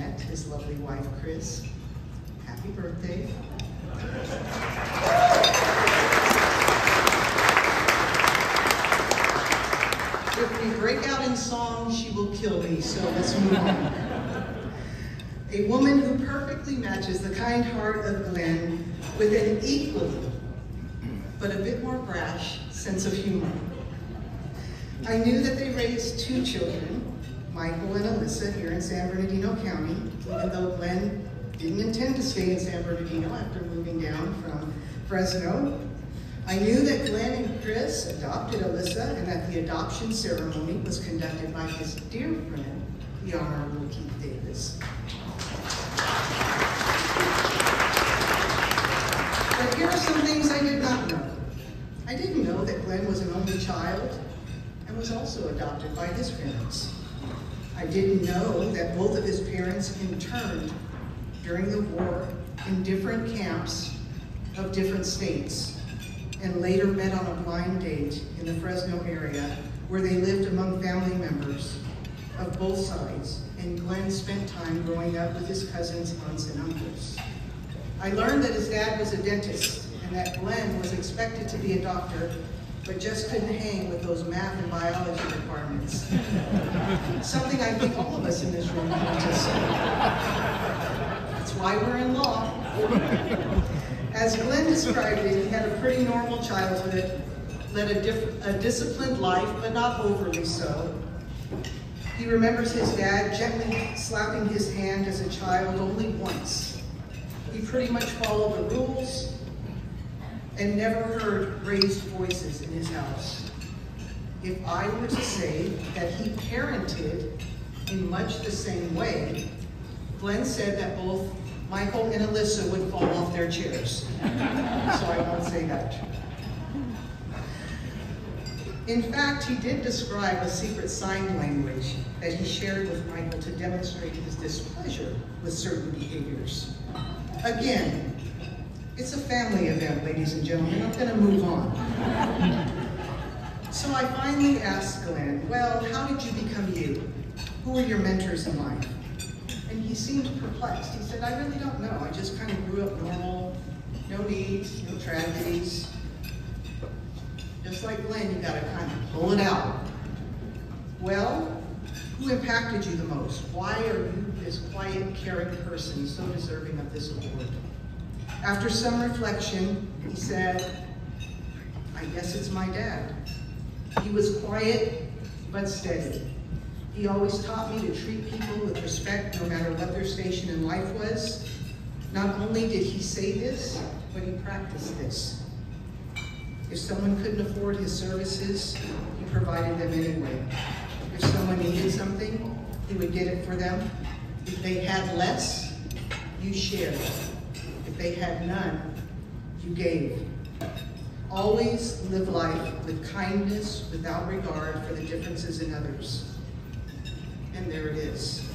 met his lovely wife, Chris. Happy birthday. If we break out in song, she will kill me, so let's move on. A woman who perfectly matches the kind heart of Glenn with an equally, but a bit more brash, sense of humor. I knew that they raised 2 children, Michael and Alyssa, here in San Bernardino County, even though Glenn didn't intend to stay in San Bernardino after moving down from Fresno. I knew that Glenn and Chris adopted Alyssa and that the adoption ceremony was conducted by his dear friend, the Honorable Keith Davis. But here are some things I did not know. I didn't know that Glenn was an only child and was also adopted by his parents. I didn't know that both of his parents interned during the war in different camps of different states and later met on a blind date in the Fresno area where they lived among family members of both sides, and Glenn spent time growing up with his cousins, aunts, and uncles. I learned that his dad was a dentist and that Glenn was expected to be a doctor, but just couldn't hang with those math and biology requirements. Something I think all of us in this room want to say. That's why we're in law. As Glenn described it, he had a pretty normal childhood, led a disciplined life, but not overly so. He remembers his dad gently slapping his hand as a child only once. He pretty much followed the rules and never heard raised voices in his house. If I were to say that he parented in much the same way, Glenn said that both Michael and Alyssa would fall off their chairs. So I won't say that. In fact, he did describe a secret sign language that he shared with Michael to demonstrate his displeasure with certain behaviors. Again, it's a family event, ladies and gentlemen. I'm gonna move on. So I finally asked Glenn, well, how did you become you? Who were your mentors in life? And he seemed perplexed. He said, I really don't know. I just kind of grew up normal, no needs, no tragedies. Just like Glenn, you gotta kind of pull it out. Well, who impacted you the most? Why are you this quiet, caring person so deserving of this award? After some reflection, he said, I guess it's my dad. He was quiet, but steady. He always taught me to treat people with respect no matter what their station in life was. Not only did he say this, but he practiced this. If someone couldn't afford his services, he provided them anyway. If someone needed something, he would get it for them. If they had less, you shared. If they had none, you gave. Always live life with kindness without regard for the differences in others. And there it is.